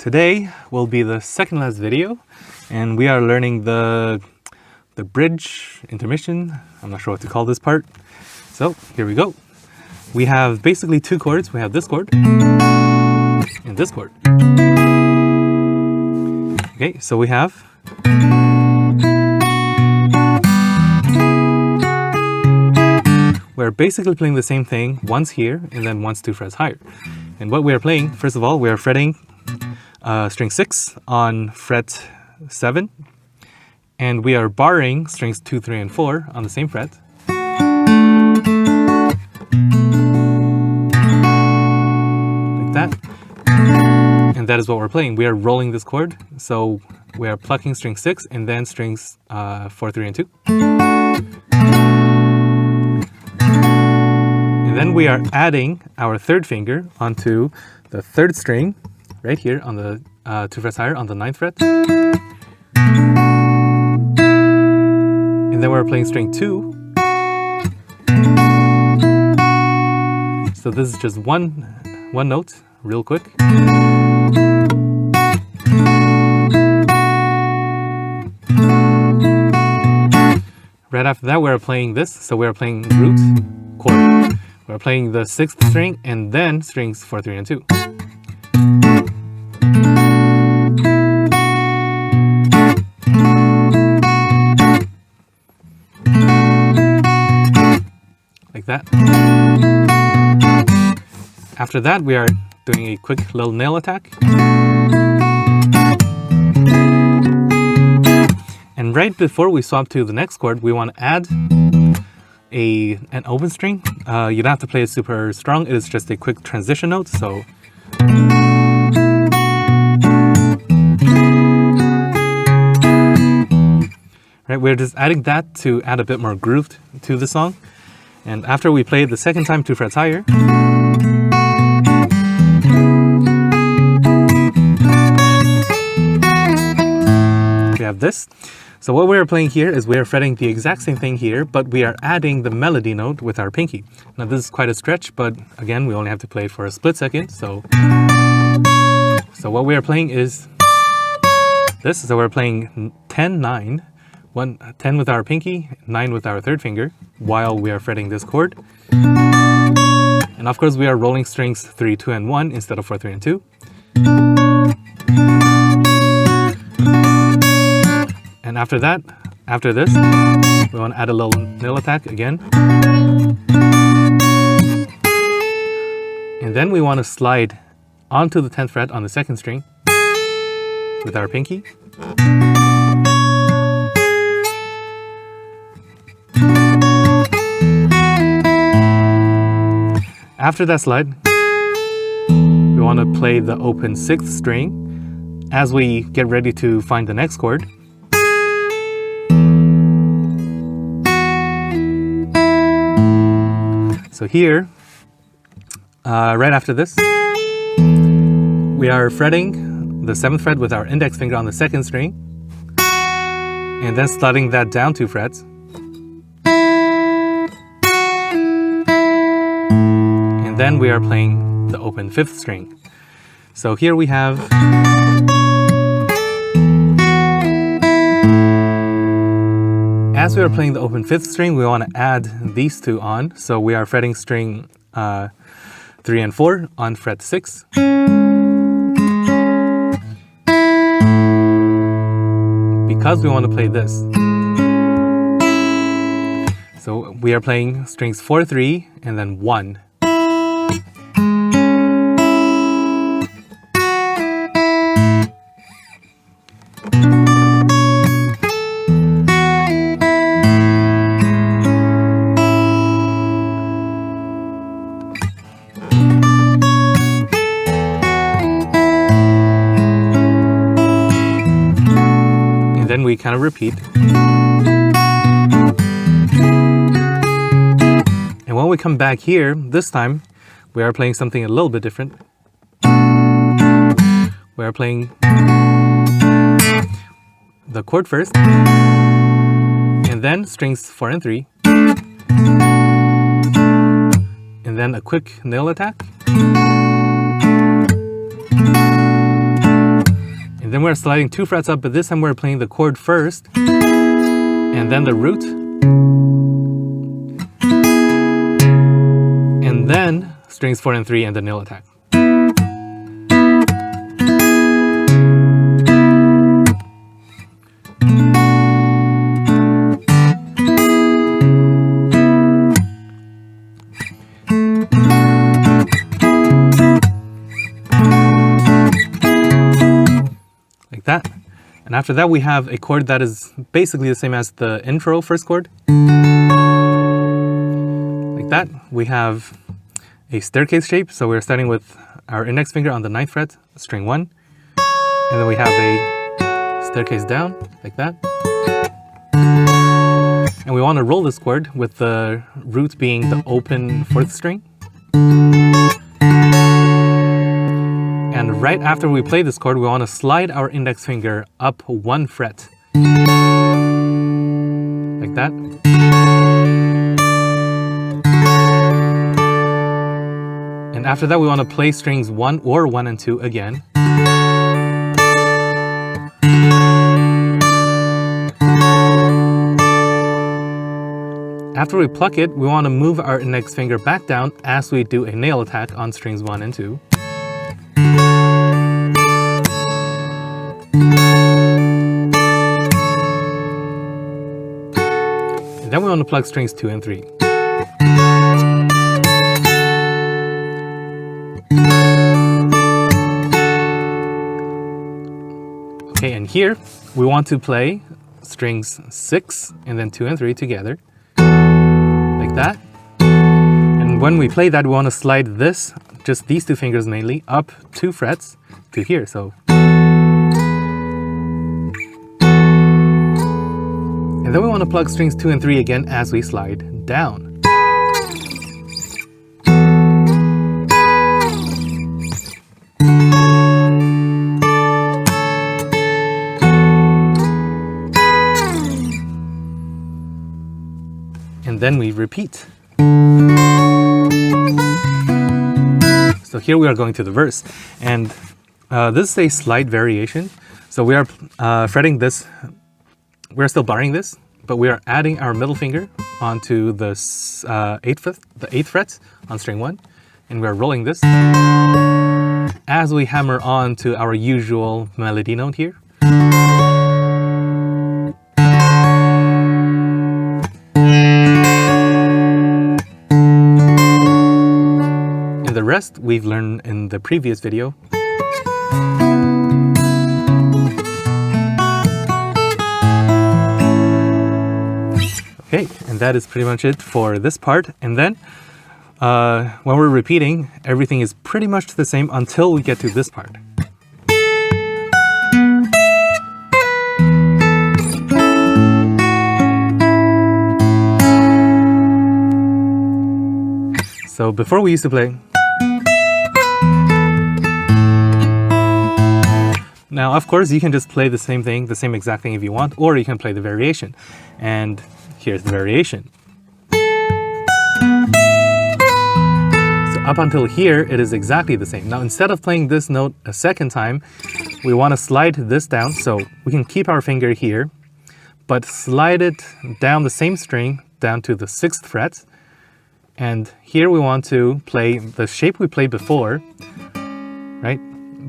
Today will be the second last video, and we are learning the bridge intermission. I'm not sure what to call this part. So here we go. We have basically two chords. We have this chord and this chord. Okay, so we have we're basically playing the same thing once here and then once 2 frets higher. And what we are playing, first of all, we are fretting string 6 on fret 7, and we are barring strings 2, 3, and 4 on the same fret. Like that. And that is what we're playing. We are rolling this chord, so we are plucking string 6 and then strings 4, 3, and 2. And then we are adding our third finger onto the third string right here on the 2 frets higher on the 9th fret. And then we're playing string 2. So this is just one note, real quick. Right after that, we're playing this. So we're playing root chord. We're playing the 6th string and then strings 4, 3, and 2. Like that. After that, we are doing a quick little nail attack. And right before we swap to the next chord, we want to add an open string. You don't have to play it super strong. It is just a quick transition note. So right, we're just adding that to add a bit more groove to the song. And after we play it the second time 2 frets higher, we have this. So what we're playing here is we're fretting the exact same thing here, but we are adding the melody note with our pinky. Now this is quite a stretch, but again, we only have to play it for a split second. So what we are playing is this. So we're playing 10, 9, 10 with our pinky, 9 with our third finger, while we are fretting this chord. And of course, we are rolling strings 3, 2, and 1 instead of 4, 3, and 2. And after that, after this, we want to add a little nail attack again. And then we want to slide onto the 10th fret on the 2nd string with our pinky. After that slide, we want to play the open 6th string as we get ready to find the next chord. So here, right after this, we are fretting the 7th fret with our index finger on the 2nd string, and then sliding that down 2 frets. And then we are playing the open 5th string. So here we have as we are playing the open 5th string, we want to add these two on. So we are fretting string 3 and 4 on fret 6. Because we want to play this. So we are playing strings 4, 3, and then 1. Then we kind of repeat. And when we come back here, this time we are playing something a little bit different. We are playing the chord first, and then strings 4 and 3, and then a quick nail attack. And then we're sliding 2 frets up, but this time we're playing the chord first, and then the root, and then strings 4 and 3 and the nail attack. Like that. And after that we have a chord that is basically the same as the intro first chord. Like that. We have a staircase shape, so we're starting with our index finger on the 9th fret, string 1. And then we have a staircase down, like that. And we want to roll this chord with the root being the open 4th string. And right after we play this chord, we want to slide our index finger up 1 fret. Like that. And after that, we want to play strings 1 and 2 again. After we pluck it, we want to move our index finger back down as we do a nail attack on strings 1 and 2. And then we want to pluck strings 2 and 3. Okay, and here we want to play strings 6 and then 2 and 3 together, like that. And when we play that, we want to slide this, just these 2 fingers mainly, up 2 frets to here. So, and then we want to plug strings 2 and 3 again as we slide down. And then we repeat. So here we are going to the verse, and this is a slight variation. So we are fretting this. We're still barring this, but we are adding our middle finger onto the 8th fret on string 1, and we're rolling this as we hammer on to our usual melody note here. And the rest we've learned in the previous video. Okay, and that is pretty much it for this part. And then when we're repeating, everything is pretty much the same until we get to this part. So before we used to play. Now, of course, you can just play the same thing, the same exact thing if you want, or you can play the variation. And here's the variation. So up until here, it is exactly the same. Now, instead of playing this note a second time, we want to slide this down. So we can keep our finger here, but slide it down the same string down to the 6th fret. And here we want to play the shape we played before, right?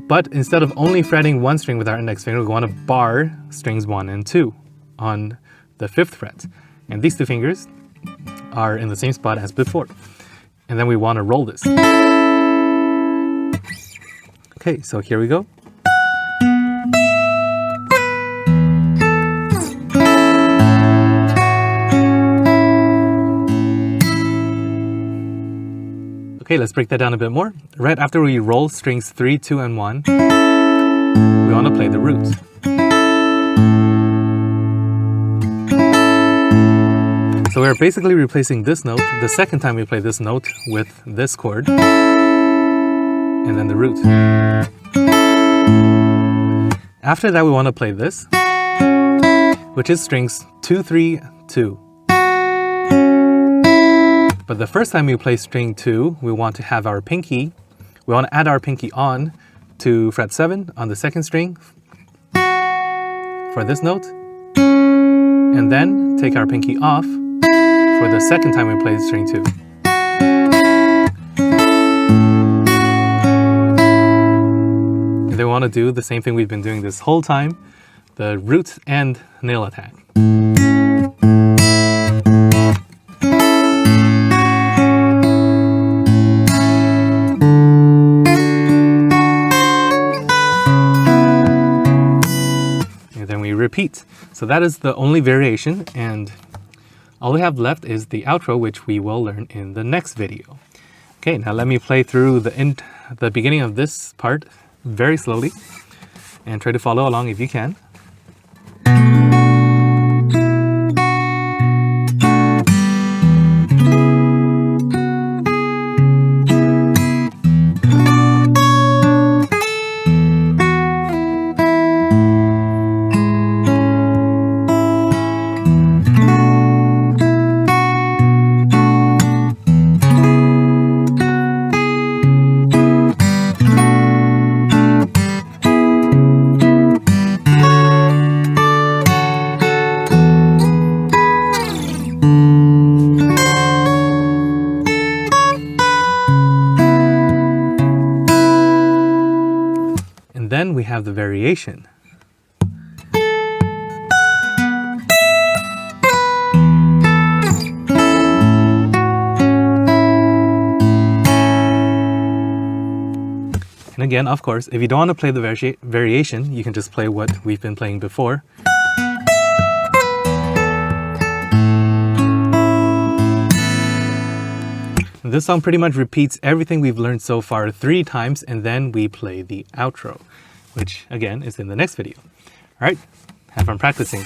But instead of only fretting 1 string with our index finger, we want to bar strings 1 and 2 on the 5th fret. And these 2 fingers are in the same spot as before. And then we want to roll this. Okay, so here we go. Okay, let's break that down a bit more. Right after we roll strings 3, 2, and 1, we want to play the root. So we're basically replacing this note the second time we play this note with this chord, and then the root. After that, we want to play this, which is strings 2, 3, 2. But the first time we play string 2, we want to have our pinky. We want to add our pinky on to fret 7 on the 2nd string, for this note, and then take our pinky off for the second time we play string 2. And then we want to do the same thing we've been doing this whole time, the root and nail attack. Repeat. So that is the only variation, and all we have left is the outro, which we will learn in the next video. Okay, now let me play through the beginning of this part very slowly and try to follow along if you can. Then we have the variation. And again, of course, if you don't want to play the variation, you can just play what we've been playing before. This song pretty much repeats everything we've learned so far 3 times, and then we play the outro, which again is in the next video. All right, have fun practicing.